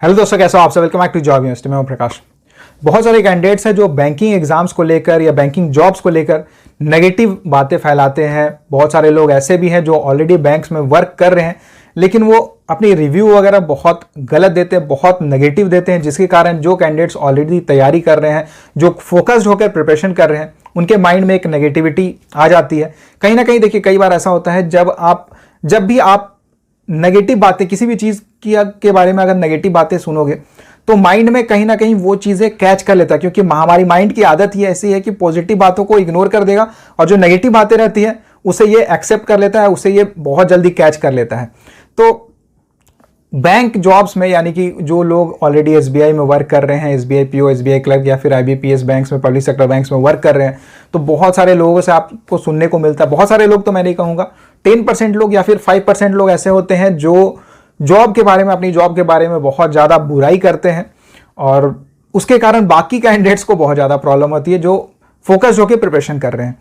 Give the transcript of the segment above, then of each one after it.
Hello दोस्तों, कैसे हो आप सब। Welcome back to job university. मैं हूं प्रकाश। बहुत सारे कैंडिडेट्स हैं जो बैंकिंग एग्जाम्स को लेकर या बैंकिंग जॉब्स को लेकर नेगेटिव बातें फैलाते हैं। बहुत सारे लोग ऐसे भी हैं जो ऑलरेडी बैंक्स में वर्क कर रहे हैं, लेकिन वो अपनी रिव्यू वगैरह बहुत गलत देते हैं, बहुत नेगेटिव देते हैं, जिसके कारण जो कैंडिडेट्स ऑलरेडी तैयारी कर रहे हैं, जो फोकस्ड होकर प्रिपरेशन कर रहे हैं, उनके माइंड में एक नेगेटिविटी आ जाती है। कहीं ना कहीं देखिए, कई बार ऐसा होता है जब भी आप नेगेटिव बातें किसी भी चीज़ के बारे में अगर नेगेटिव बातें सुनोगे तो माइंड में कहीं ना कहीं वो चीज़ें कैच कर लेता है, क्योंकि हमारी माइंड की आदत ही ऐसी है कि पॉजिटिव बातों को इग्नोर कर देगा और जो नेगेटिव बातें रहती हैं उसे ये एक्सेप्ट कर लेता है, उसे ये बहुत जल्दी कैच कर लेता है। तो बैंक जॉब्स में, यानी कि जो लोग ऑलरेडी एसबीआई में वर्क कर रहे हैं, एसबीआई पीओ, एसबीआई क्लर्क या फिर आईबीपीएस बैंक्स में, पब्लिक सेक्टर बैंक्स में वर्क कर रहे हैं, तो बहुत सारे लोगों से आपको सुनने को मिलता है। बहुत सारे लोग तो मैं नहीं कहूँगा, 10% लोग या फिर 5% लोग ऐसे होते हैं जो जॉब के बारे में, अपनी जॉब के बारे में बहुत ज़्यादा बुराई करते हैं और उसके कारण बाकी कैंडिडेट्स को बहुत ज़्यादा प्रॉब्लम होती है जो फोकस होकर प्रिपरेशन कर रहे हैं।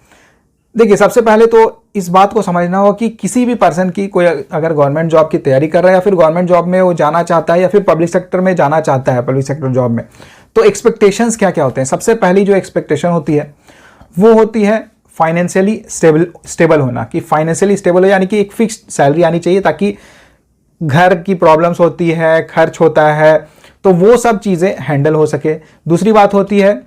देखिए, सबसे पहले तो इस बात को समझना होगा कि किसी भी पर्सन की, कोई अगर गवर्नमेंट जॉब की तैयारी कर रहा है या फिर गवर्नमेंट जॉब में वो जाना चाहता है या फिर पब्लिक सेक्टर में जाना चाहता है, पब्लिक सेक्टर जॉब में, तो एक्सपेक्टेशंस क्या क्या होते हैं। सबसे पहली जो एक्सपेक्टेशन होती है वो होती है फाइनेंशियली स्टेबल होना, कि फाइनेंशियली स्टेबल हो, यानी कि एक फिक्स्ड सैलरी आनी चाहिए, ताकि घर की प्रॉब्लम्स होती है, खर्च होता है, तो वो सब चीज़ें हैंडल हो सके। दूसरी बात होती है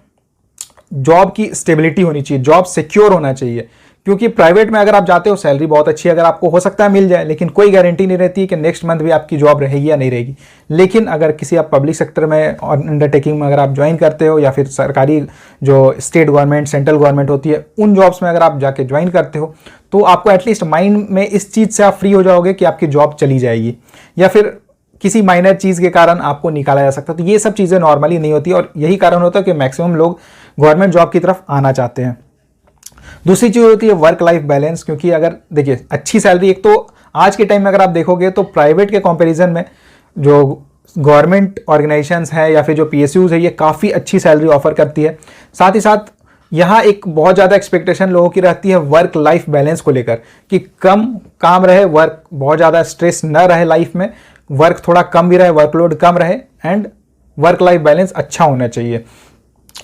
जॉब की स्टेबिलिटी होनी चाहिए, जॉब सिक्योर होना चाहिए, क्योंकि प्राइवेट में अगर आप जाते हो सैलरी बहुत अच्छी अगर आपको हो सकता है मिल जाए, लेकिन कोई गारंटी नहीं रहती कि नेक्स्ट मंथ भी आपकी जॉब रहेगी या नहीं रहेगी। लेकिन अगर किसी आप पब्लिक सेक्टर में और अंडरटेकिंग में अगर आप ज्वाइन करते हो या फिर सरकारी जो स्टेट गवर्नमेंट, सेंट्रल गवर्नमेंट होती है, उन जॉब्स में अगर आप जाके ज्वाइन करते हो तो आपको एटलीस्ट माइंड में इस चीज़ से आप फ्री हो जाओगे कि आपकी जॉब चली जाएगी या फिर किसी माइनर चीज़ के कारण आपको निकाला जा सकता है। तो ये सब चीज़ें नॉर्मली नहीं होती और यही कारण होता है कि मैक्सिमम लोग गवर्नमेंट जॉब की तरफ आना चाहते हैं। दूसरी चीज़ होती है वर्क लाइफ बैलेंस, क्योंकि अगर देखिए अच्छी सैलरी, एक तो आज के टाइम में अगर आप देखोगे तो प्राइवेट के कंपैरिजन में जो गवर्नमेंट ऑर्गेनाइजेशंस हैं या फिर जो पीएसयूज है, ये काफ़ी अच्छी सैलरी ऑफर करती है। साथ ही साथ यहाँ एक बहुत ज़्यादा एक्सपेक्टेशन लोगों की रहती है वर्क लाइफ बैलेंस को लेकर, कि कम काम रहे, वर्क बहुत ज़्यादा स्ट्रेस न रहे लाइफ में, वर्क थोड़ा कम भी रहे, वर्कलोड कम रहे, एंड वर्क लाइफ बैलेंस अच्छा होना चाहिए।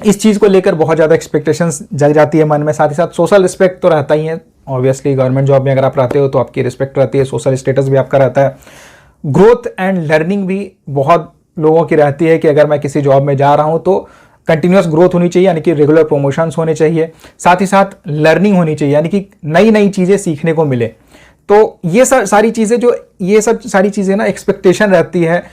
इस चीज़ को लेकर बहुत ज़्यादा एक्सपेक्टेशंस जग जाती है मन में। साथ ही साथ सोशल रिस्पेक्ट तो रहता ही है, ऑब्वियसली गवर्नमेंट जॉब में अगर आप रहते हो तो आपकी रिस्पेक्ट रहती है, सोशल स्टेटस भी आपका रहता है। ग्रोथ एंड लर्निंग भी बहुत लोगों की रहती है कि अगर मैं किसी जॉब में जा रहा हूँ तो कंटिन्यूस ग्रोथ होनी चाहिए, यानी कि रेगुलर प्रमोशंस होने चाहिए। साथ ही साथ लर्निंग होनी चाहिए, यानी कि नई नई चीज़ें सीखने को मिले। तो ये सारी चीज़ें ना एक्सपेक्टेशन रहती है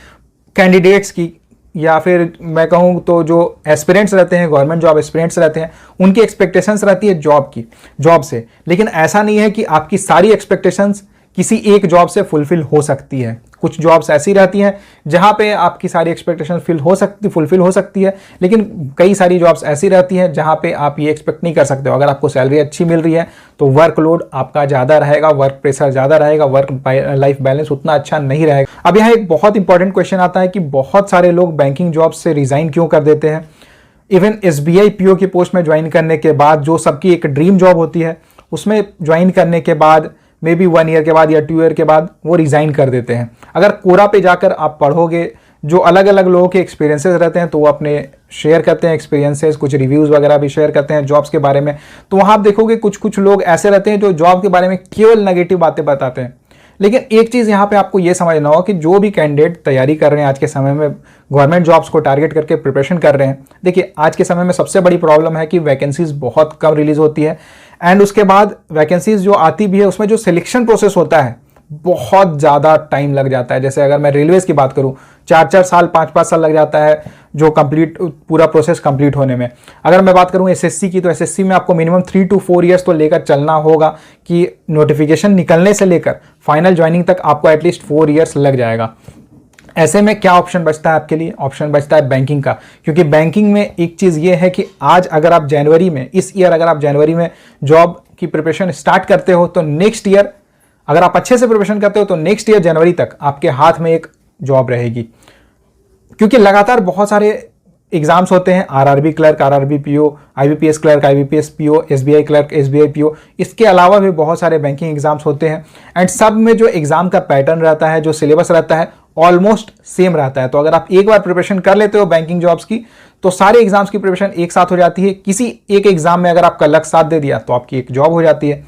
कैंडिडेट्स की, या फिर मैं कहूँ तो जो एस्पिरेंट्स रहते हैं, गवर्नमेंट जॉब एस्पिरेंट्स रहते हैं, उनकी एक्सपेक्टेशंस रहती है जॉब से। लेकिन ऐसा नहीं है कि आपकी सारी एक्सपेक्टेशंस किसी एक जॉब से फुलफिल हो सकती है। कुछ जॉब्स ऐसी रहती हैं जहाँ पे आपकी सारी एक्सपेक्टेशन फुलफिल हो सकती है, लेकिन कई सारी जॉब्स ऐसी रहती हैं जहाँ पे आप ये एक्सपेक्ट नहीं कर सकते हो। अगर आपको सैलरी अच्छी मिल रही है तो वर्कलोड आपका ज़्यादा रहेगा, वर्क प्रेशर ज़्यादा रहेगा, वर्क लाइफ बैलेंस उतना अच्छा नहीं रहेगा। अब यहाँ एक बहुत इंपॉर्टेंट क्वेश्चन आता है कि बहुत सारे लोग बैंकिंग जॉब से रिज़ाइन क्यों कर देते हैं। इवन एसबीआई पीओ की पोस्ट में ज्वाइन करने के बाद, जो सबकी एक ड्रीम जॉब होती है, उसमें ज्वाइन करने के बाद मे बी 1 ईयर के बाद या 2 ईयर के बाद वो रिज़ाइन कर देते हैं। अगर कोरा पे जाकर आप पढ़ोगे, जो अलग अलग लोगों के एक्सपीरियंसेस रहते हैं तो वो अपने शेयर करते हैं एक्सपीरियंसेस, कुछ रिव्यूज़ वगैरह भी शेयर करते हैं जॉब्स के बारे में। तो वहाँ आप देखोगे कुछ लोग ऐसे रहते हैं जो जॉब के बारे में केवल नेगेटिव बातें बताते हैं। लेकिन एक चीज़ यहाँ पे आपको ये समझना होगा कि जो भी कैंडिडेट तैयारी कर रहे हैं आज के समय में, गवर्नमेंट जॉब्स को टारगेट करके प्रिपरेशन कर रहे हैं, देखिए आज के समय में सबसे बड़ी प्रॉब्लम है कि वैकेंसीज बहुत कम रिलीज होती है, एंड उसके बाद वैकेंसीज जो आती भी है उसमें जो सिलेक्शन प्रोसेस होता है बहुत ज़्यादा टाइम लग जाता है। जैसे अगर मैं रेलवेज़ की बात करूं, 4-4 साल 5-5 साल लग जाता है जो पूरा प्रोसेस कंप्लीट होने में। अगर मैं बात करूं एसएससी की, तो एसएससी में आपको मिनिमम 3 to 4 ईयर्स तो लेकर चलना होगा, कि नोटिफिकेशन निकलने से लेकर फाइनल ज्वाइनिंग तक आपको एटलीस्ट 4 ईयर्स लग जाएगा। ऐसे में क्या ऑप्शन बचता है आपके लिए? ऑप्शन बचता है बैंकिंग का, क्योंकि बैंकिंग में एक चीज़ ये है कि आज अगर आप जनवरी में, इस ईयर अगर आप जनवरी में जॉब की प्रिपरेशन स्टार्ट करते हो तो नेक्स्ट ईयर, अगर आप अच्छे से प्रिपरेशन करते हो तो नेक्स्ट ईयर जनवरी तक आपके हाथ में एक जॉब रहेगी। क्योंकि लगातार बहुत सारे एग्जाम्स होते हैं, RRB clerk, RRB PO, IBPS clerk, IBPS PO, SBI clerk, SBI PO, इसके अलावा भी बहुत सारे बैंकिंग एग्जाम्स होते हैं। एंड सब में जो एग्जाम का पैटर्न रहता है, जो सिलेबस रहता है, ऑलमोस्ट सेम रहता है। तो अगर आप एक बार प्रिपरेशन कर लेते हो बैंकिंग जॉब्स की तो सारे एग्जाम्स की प्रिपरेशन एक साथ हो जाती है। किसी एक एग्जाम में अगर आपका लक साथ दे दिया तो आपकी एक जॉब हो जाती है।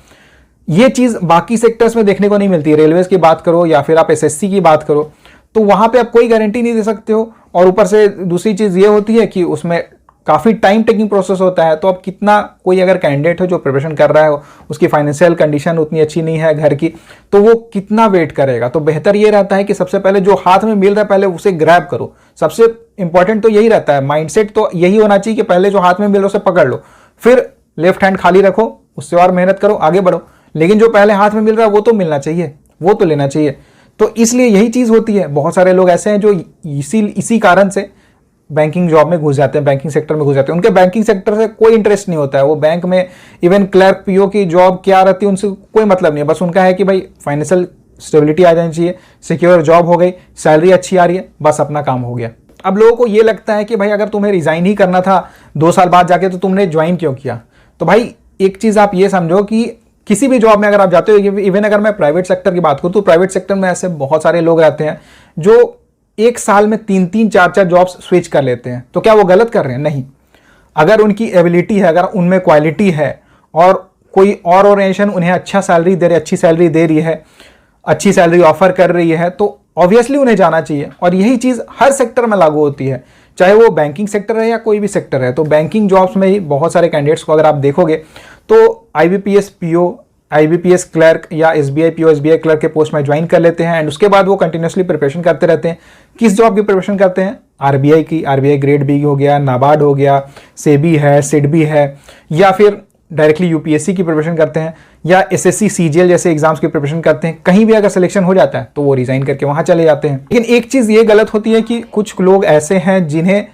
ये चीज बाकी सेक्टर्स में देखने को नहीं मिलती है। रेलवेज की बात करो या फिर आप एसएससी की बात करो तो वहां पे आप कोई गारंटी नहीं दे सकते हो, और ऊपर से दूसरी चीज ये होती है कि उसमें काफी टाइम टेकिंग प्रोसेस होता है। तो अब कितना कोई अगर कैंडिडेट हो जो प्रिपरेशन कर रहा है, उसकी फाइनेंशियल कंडीशन उतनी अच्छी नहीं है घर की, तो वो कितना वेट करेगा। तो बेहतर ये रहता है कि सबसे पहले जो हाथ में मिल रहा है पहले उसे ग्रैब करो। सबसे इंपॉर्टेंट तो यही रहता है, माइंडसेट तो यही होना चाहिए कि पहले जो हाथ में मिल रहा है उसे पकड़ लो, फिर लेफ्ट हैंड खाली रखो, उससे और मेहनत करो, आगे बढ़ो। लेकिन जो पहले हाथ में मिल रहा है वो तो मिलना चाहिए, वो तो लेना चाहिए। तो इसलिए यही चीज होती है। बहुत सारे लोग ऐसे हैं जो इसी कारण से बैंकिंग जॉब में घुस जाते हैं, बैंकिंग सेक्टर में घुस जाते हैं। उनके बैंकिंग सेक्टर से कोई इंटरेस्ट नहीं होता है। वो बैंक में इवन क्लर्क पीओ की जॉब क्या रहती है उनसे कोई मतलब नहीं है। बस उनका है कि भाई फाइनेंशियल स्टेबिलिटी आ जानी चाहिए, सिक्योर जॉब हो गई, सैलरी अच्छी आ रही है, बस अपना काम हो गया। अब लोगों को ये लगता है कि भाई अगर तुम्हें रिजाइन ही करना था 2 साल बाद जाके तो तुमने ज्वाइन क्यों किया। तो भाई एक चीज आप ये समझो कि किसी भी जॉब में अगर आप जाते हो, इवन अगर मैं प्राइवेट सेक्टर की बात करूं तो प्राइवेट सेक्टर में ऐसे बहुत सारे लोग रहते हैं जो एक साल में 3-3, 4-4 जॉब्स स्विच कर लेते हैं। तो क्या वो गलत कर रहे हैं? नहीं। अगर उनकी एबिलिटी है, अगर उनमें क्वालिटी है और कोई और ऑर्गेनाइजेशन उन्हें अच्छा सैलरी दे रही, अच्छी सैलरी दे रही है, अच्छी सैलरी ऑफर कर रही है, तो ऑब्वियसली उन्हें जाना चाहिए। और यही चीज हर सेक्टर में लागू होती है, चाहे वो बैंकिंग सेक्टर है या कोई भी सेक्टर है। तो बैंकिंग जॉब्स में ही बहुत सारे कैंडिडेट्स को अगर आप देखोगे तो आईबीपीएस पीओ, आईबीपीएस क्लर्क या एसबीआई पीओ, एसबीआई क्लर्क के पोस्ट में ज्वाइन कर लेते हैं एंड उसके बाद वो कंटिन्यूसली प्रिपरेशन करते रहते हैं। किस जॉब की प्रिपरेशन करते हैं? आरबीआई की, आरबीआई ग्रेड बी हो गया, नाबार्ड हो गया, सेबी है, सिडबी है, या फिर डायरेक्टली यूपीएससी की प्रिपरेशन करते हैं, या एसएससी सीजीएल जैसे एग्जाम्स की प्रिपरेशन करते हैं। कहीं भी अगर सिलेक्शन हो जाता है तो वो रिजाइन करके वहां चले जाते हैं। लेकिन एक चीज ये गलत होती है कि कुछ लोग ऐसे हैं जिन्हें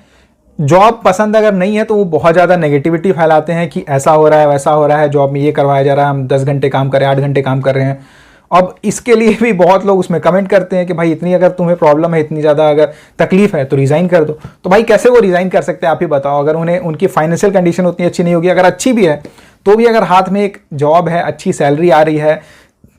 जॉब पसंद अगर नहीं है तो वो बहुत ज़्यादा नेगेटिविटी फैलाते हैं कि ऐसा हो रहा है, वैसा हो रहा है, जॉब में ये करवाया जा रहा है, हम 10 घंटे काम कर रहे हैं, 8 घंटे काम कर रहे हैं। अब इसके लिए भी बहुत लोग उसमें कमेंट करते हैं कि भाई इतनी अगर तुम्हें प्रॉब्लम है, इतनी ज़्यादा अगर तकलीफ है तो रिज़ाइन कर दो। तो भाई कैसे वो रिज़ाइन कर सकते हैं आप ही बताओ। अगर उन्हें उनकी फाइनेंशियल कंडीशन उतनी अच्छी नहीं होगी, अगर अच्छी भी है तो भी अगर हाथ में एक जॉब है, अच्छी सैलरी आ रही है,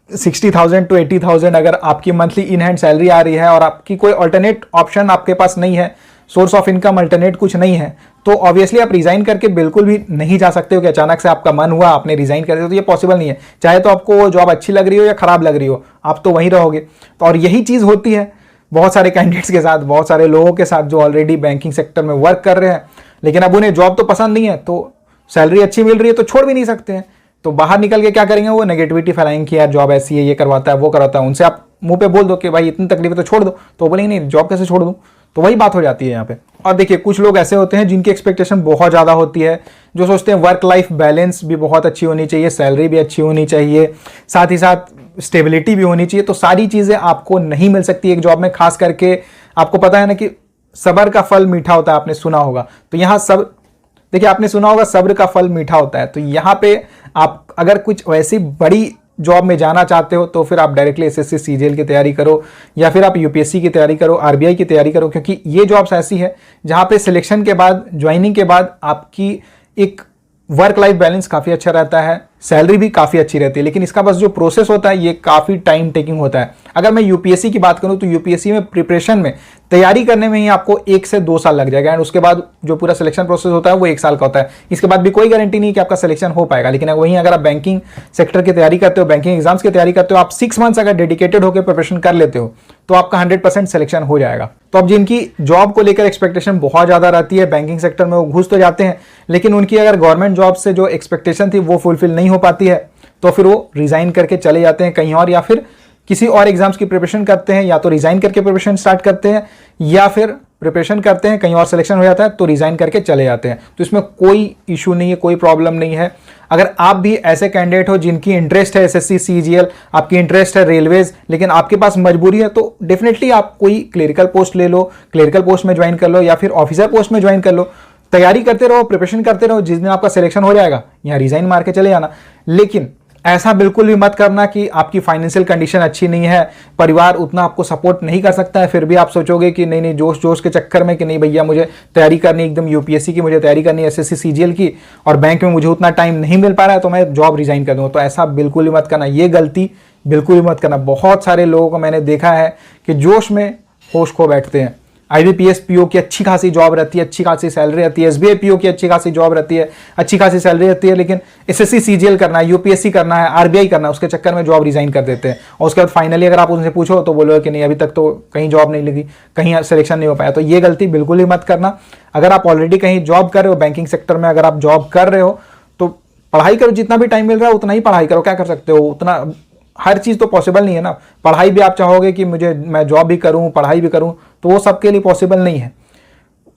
60,000 to 80,000 अगर आपकी मंथली इन हैंड सैलरी आ रही है और आपकी कोई अल्टरनेट ऑप्शन आपके पास नहीं है, सोर्स ऑफ इनकम अल्टरनेट कुछ नहीं है, तो ऑब्वियसली आप रिजाइन करके बिल्कुल भी नहीं जा सकते हो कि अचानक से आपका मन हुआ आपने रिजाइन कर दिया। तो ये पॉसिबल नहीं है। चाहे तो आपको वो जॉब अच्छी लग रही हो या खराब लग रही हो, आप तो वहीं रहोगे। तो और यही चीज होती है बहुत सारे कैंडिडेट्स के साथ, बहुत सारे लोगों के साथ जो ऑलरेडी बैंकिंग सेक्टर में वर्क कर रहे हैं, लेकिन अब उन्हें जॉब तो पसंद नहीं है, तो सैलरी अच्छी मिल रही है तो छोड़ भी नहीं सकते हैं। तो बाहर निकल के क्या करेंगे, वो नेगेटिविटी फैलाएंगे कि यार जॉब ऐसी है, ये करवाता है, वो करवाता है। उनसे आप मुंह पे बोल दो कि भाई इतनी तकलीफ है तो छोड़ दो, तो बोलेंगे नहीं जॉब कैसे छोड़ दूं। तो वही बात हो जाती है यहाँ पे। और देखिए कुछ लोग ऐसे होते हैं जिनकी एक्सपेक्टेशन बहुत ज़्यादा होती है, जो सोचते हैं वर्क लाइफ बैलेंस भी बहुत अच्छी होनी चाहिए, सैलरी भी अच्छी होनी चाहिए, साथ ही साथ स्टेबिलिटी भी होनी चाहिए। तो सारी चीज़ें आपको नहीं मिल सकती एक जॉब में। खास करके आपको पता है ना कि सब्र का फल मीठा होता है, आपने सुना होगा। तो यहाँ सब देखिए, आपने सुना होगा सब्र का फल मीठा होता है। तो यहाँ पे आप अगर कुछ वैसी बड़ी जॉब में जाना चाहते हो तो फिर आप डायरेक्टली एसएससी सीजीएल की तैयारी करो, या फिर आप यूपीएससी की तैयारी करो, आरबीआई की तैयारी करो, क्योंकि ये जॉब्स ऐसी है जहाँ पे सिलेक्शन के बाद, ज्वाइनिंग के बाद आपकी एक वर्क लाइफ बैलेंस काफ़ी अच्छा रहता है, सैलरी भी काफ़ी अच्छी रहती है। लेकिन इसका बस जो प्रोसेस होता है ये काफ़ी टाइम टेकिंग होता है। अगर मैं यूपीएससी की बात करूं तो यूपीएससी में प्रिपरेशन में, तैयारी करने में ही आपको 1 से 2 साल लग जाएगा एंड उसके बाद जो पूरा सिलेक्शन प्रोसेस होता है वो 1 साल का होता है। इसके बाद भी कोई गारंटी नहीं कि आपका सिलेक्शन हो पाएगा। लेकिन वहीं अगर आप बैंकिंग सेक्टर की तैयारी करते हो, बैंकिंग एग्जाम्स की तैयारी करते हो, आप 6 मंथ्स अगर डेडिकेटेड होकर प्रिपरेशन कर लेते हो तो आपका 100% सिलेक्शन हो जाएगा। तो अब जिनकी जॉब को लेकर एक्सपेक्टेशन बहुत ज़्यादा रहती है, बैंकिंग सेक्टर में वो घुस तो जाते हैं, लेकिन उनकी अगर गवर्नमेंट जॉब से जो एक्सपेक्टेशन थी वो फुलफिल नहीं हो पाती है, तो फिर वो रिजाइन करके चले जाते हैं कहीं और, या फिर किसी और एग्जाम्स की प्रिपरेशन करते हैं, या तो रिजाइन करके प्रिपरेशन स्टार्ट करते हैं, या फिर प्रिपरेशन करते हैं, कहीं और सिलेक्शन हो जाता है तो रिजाइन करके चले जाते हैं। तो इसमें कोई इशू नहीं है, कोई प्रॉब्लम नहीं है। अगर आप भी ऐसे कैंडिडेट हो जिनकी इंटरेस्ट है एसएससी सीजीएल, आपकी इंटरेस्ट है रेलवेज, लेकिन आपके पास मजबूरी है, तो डेफिनेटली आप कोई क्लरिकल पोस्ट ले लो, क्लरिकल पोस्ट में ज्वाइन कर लो, या फिर ऑफिसर पोस्ट में ज्वाइन कर लो। तैयारी करते रहो, प्रिपरेशन करते रहो, जिस दिन आपका सिलेक्शन हो जाएगा यहाँ रिजाइन मार के चले जाना। लेकिन ऐसा बिल्कुल भी मत करना कि आपकी फाइनेंशियल कंडीशन अच्छी नहीं है, परिवार उतना आपको सपोर्ट नहीं कर सकता है, फिर भी आप सोचोगे कि नहीं नहीं जोश जोश के चक्कर में कि नहीं भैया मुझे तैयारी करनी एकदम यूपीएससी की, मुझे तैयारी करनी एसएससी सीजीएल की, और बैंक में मुझे उतना टाइम नहीं मिल पा रहा है तो मैं जॉब रिजाइन कर दूंगा। तो ऐसा बिल्कुल भी मत करना, ये गलती बिल्कुल भी मत करना। बहुत सारे लोगों को मैंने देखा है कि जोश में होश खो बैठते हैं। IBPS PO की अच्छी खासी जॉब रहती है, अच्छी खासी सैलरी रहती है, SBI PO की अच्छी खासी जॉब रहती है, अच्छी खासी सैलरी रहती है, लेकिन SSC CGL करना है, UPSC करना है, RBI करना है, उसके चक्कर में जॉब रिजाइन कर देते हैं। और उसके बाद फाइनली अगर आप उनसे पूछो तो बोलोगे कि नहीं अभी तक तो कहीं जॉब नहीं लगी, कहीं सिलेक्शन नहीं हो पाया। तो ये गलती बिल्कुल ही मत करना। अगर आप ऑलरेडी कहीं जॉब कर रहे हो, बैंकिंग सेक्टर में अगर आप जॉब कर रहे हो तो पढ़ाई करो, जितना भी टाइम मिल रहा है उतना ही पढ़ाई करो। क्या कर सकते हो, उतना हर चीज़ तो पॉसिबल नहीं है ना। पढ़ाई भी आप चाहोगे कि मैं जॉब भी करूं, पढ़ाई भी करूं, तो वो सबके लिए पॉसिबल नहीं है।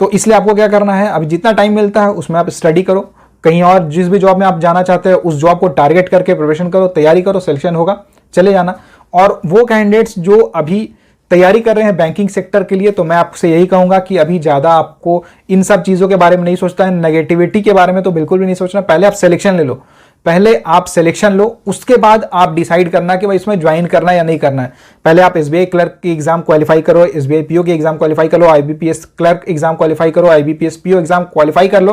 तो इसलिए आपको क्या करना है, अभी जितना टाइम मिलता है उसमें आप स्टडी करो, कहीं और जिस भी जॉब में आप जाना चाहते हो उस जॉब को टारगेट करके प्रिपरेशन करो, तैयारी करो, सिलेक्शन होगा, चले जाना। और वो कैंडिडेट्स जो अभी तैयारी कर रहे हैं बैंकिंग सेक्टर के लिए, तो मैं आपसे यही कहूंगा कि अभी ज़्यादा आपको इन सब चीज़ों के बारे में नहीं सोचता है, नेगेटिविटी के बारे में तो बिल्कुल भी नहीं सोचना। पहले आप सिलेक्शन ले लो, पहले आप सिलेक्शन लो, उसके बाद आप डिसाइड करना कि भाई इसमें ज्वाइन करना है या नहीं करना है। पहले आप SBI क्लर्क की एग्जाम क्वालिफाई करो, SBI PO की एग्जाम क्वालिफाई करो, IBPS क्लर्क एग्जाम क्वालिफाई करो, IBPS PO एग्जाम क्वालिफाई कर लो।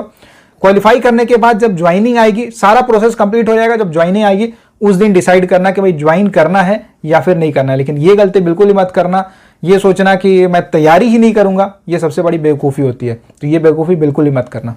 क्वालिफाई करने के बाद जब ज्वाइनिंग आएगी, सारा प्रोसेस कंप्लीट हो जाएगा, जब ज्वाइनिंग आएगी उस दिन डिसाइड करना कि भाई ज्वाइन करना है या फिर नहीं करना है। लेकिन ये गलती बिल्कुल ही मत करना, ये सोचना कि मैं तैयारी ही नहीं करूंगा, ये सबसे बड़ी बेवकूफ़ी होती है। तो ये बेवकूफ़ी बिल्कुल ही मत करना।